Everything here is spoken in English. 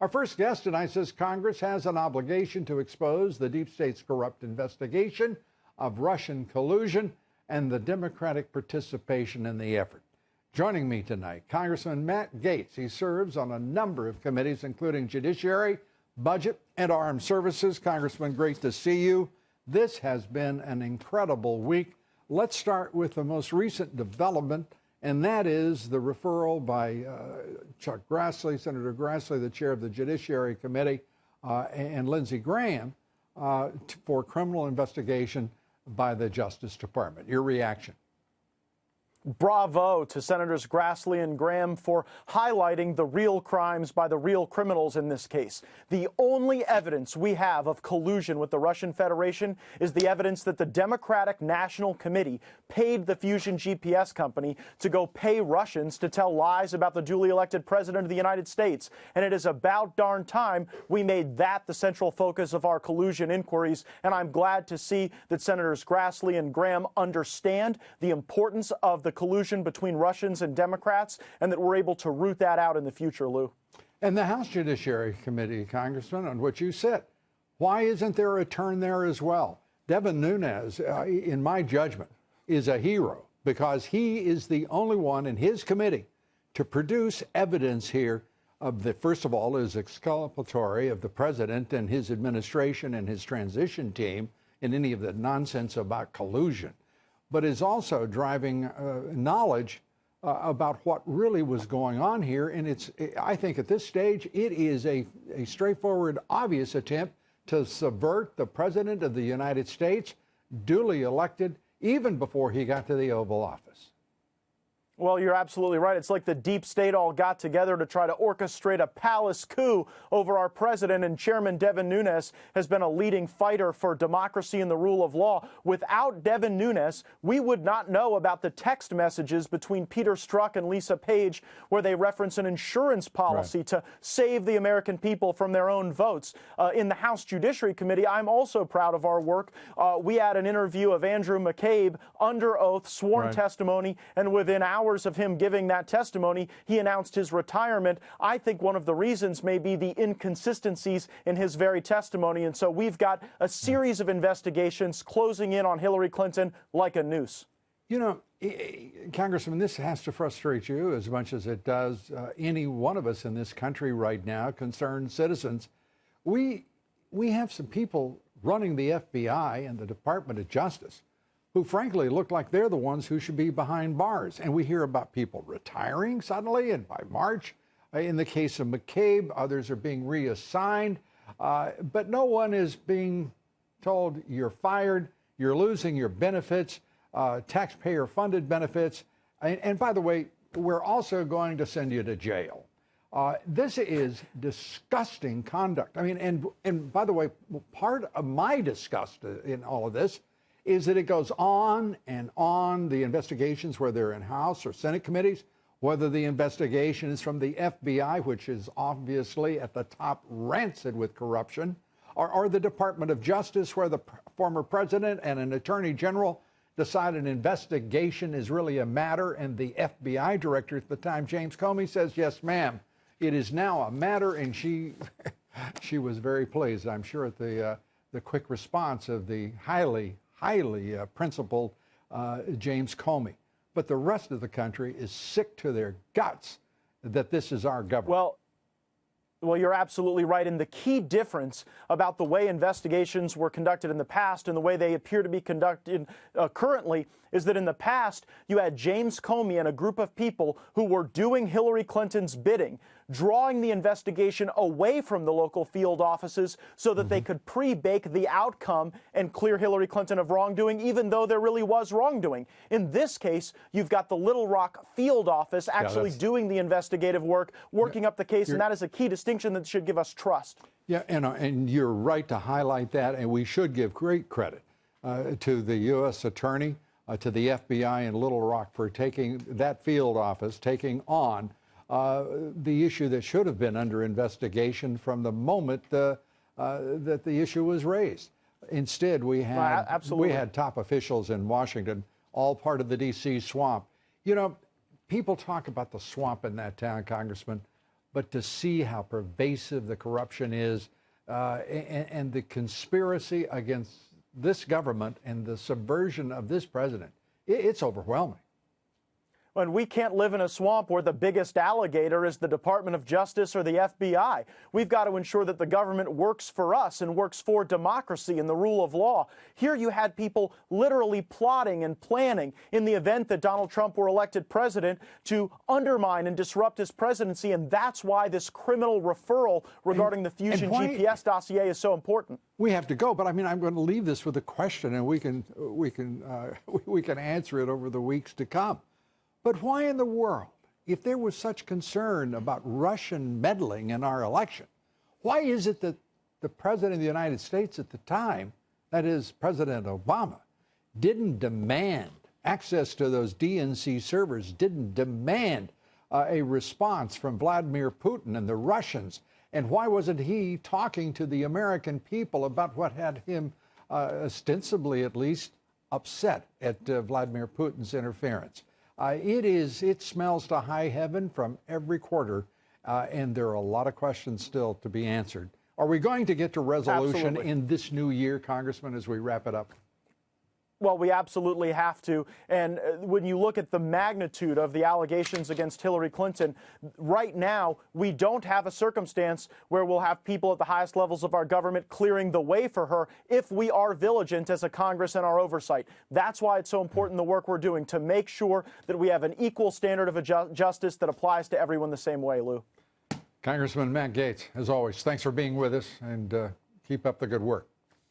Our first guest tonight says Congress has an obligation to expose the deep state's corrupt investigation of Russian collusion and the Democratic participation in the effort. Joining me tonight, Congressman Matt Gaetz. He serves on a number of committees, including Judiciary, Budget, and Armed Services. Congressman, great to see you. This has been an incredible week. Let's start with the most recent development, and that is the referral by Chuck Grassley, Senator Grassley, the chair of the Judiciary Committee, and Lindsey Graham for criminal investigation by the Justice Department. Your reaction? Bravo to Senators Grassley and Graham for highlighting the real crimes by the real criminals in this case. The only evidence we have of collusion with the Russian Federation is the evidence that the Democratic National Committee paid the Fusion GPS company to go pay Russians to tell lies about the duly elected president of the United States. And it is about darn time we made that the central focus of our collusion inquiries. And I'm glad to see that Senators Grassley and Graham understand the importance of the collusion between Russians and Democrats, and that we're able to root that out in the future, Lou. And the House Judiciary Committee, Congressman, on which you sit, why isn't there a turn there as well? Devin Nunes, in my judgment, is a hero because he is the only one in his committee to produce evidence here of the, first of all, is exculpatory of the president and his administration and his transition team in any of the nonsense about collusion, but is also driving knowledge about what really was going on here. And I think at this stage, it is a straightforward, obvious attempt to subvert the President of the United States, duly elected, even before he got to the Oval Office. Well, you're absolutely right. It's like the deep state all got together to try to orchestrate a palace coup over our president, and Chairman Devin Nunes has been a leading fighter for democracy and the rule of law. Without Devin Nunes, we would not know about the text messages between Peter Strzok and Lisa Page, where they reference an insurance policy to save the American people from their own votes. In the House Judiciary Committee, I'm also proud of our work. We had an interview of Andrew McCabe under oath, sworn testimony, and within hours of him giving that testimony, he announced his retirement. I think one of the reasons may be the inconsistencies in his very testimony. And so we've got a series of investigations closing in on Hillary Clinton like a noose. You know, Congressman, this has to frustrate you as much as it does any one of us in this country right now, concerned citizens. We have some people running the FBI and the Department of Justice who frankly look like they're the ones who should be behind bars. And we hear about people retiring suddenly, and by March, in the case of McCabe, others are being reassigned, but no one is being told you're fired, you're losing your benefits, taxpayer-funded benefits, and by the way, we're also going to send you to jail. This is disgusting conduct. I mean, and by the way, part of my disgust in all of this is that it goes on and on, the investigations, whether they're in House or Senate committees, whether the investigation is from the FBI, which is obviously at the top rancid with corruption, or the Department of Justice, where the former president and an attorney general decide an investigation is really a matter, and the FBI director at the time, James Comey, says, yes, ma'am, it is now a matter, and she was very pleased, I'm sure, at the quick response of the highly principled James Comey. But the rest of the country is sick to their guts that this is our government. Well, you're absolutely right. And the key difference about the way investigations were conducted in the past and the way they appear to be conducted currently is that in the past, you had James Comey and a group of people who were doing Hillary Clinton's bidding, drawing the investigation away from the local field offices so that they could pre-bake the outcome and clear Hillary Clinton of wrongdoing, even though there really was wrongdoing. In this case, you've got the Little Rock field office actually doing the investigative work, working up the case, and that is a key distinction that should give us trust. Yeah, and you're right to highlight that, and we should give great credit to the U.S. Attorney, to the FBI in Little Rock for taking that field office, taking on the issue that should have been under investigation from the moment that the issue was raised. Instead, we had top officials in Washington, all part of the D.C. swamp. You know, people talk about the swamp in that town, Congressman. but to see how pervasive the corruption is and the conspiracy against this government and the subversion of this president, it's overwhelming. And we can't live in a swamp where the biggest alligator is the Department of Justice or the FBI. We've got to ensure that the government works for us and works for democracy and the rule of law. Here you had people literally plotting and planning in the event that Donald Trump were elected president to undermine and disrupt his presidency, and that's why this criminal referral regarding the Fusion GPS dossier is so important. We have to go, but I mean, I'm going to leave this with a question, and we can answer it over the weeks to come. But why in the world, if there was such concern about Russian meddling in our election, why is it that the President of the United States at the time, that is President Obama, didn't demand access to those DNC servers, didn't demand a response from Vladimir Putin and the Russians? And why wasn't he talking to the American people about what had him ostensibly at least upset at Vladimir Putin's interference? It smells to high heaven from every quarter, and there are a lot of questions still to be answered. Are we going to get to resolution in this new year, Congressman, as we wrap it up? Well, we absolutely have to. And when you look at the magnitude of the allegations against Hillary Clinton, right now, we don't have a circumstance where we'll have people at the highest levels of our government clearing the way for her if we are vigilant as a Congress in our oversight. That's why it's so important, the work we're doing, to make sure that we have an equal standard of justice that applies to everyone the same way, Lou. Congressman Matt Gaetz, as always, thanks for being with us, and keep up the good work.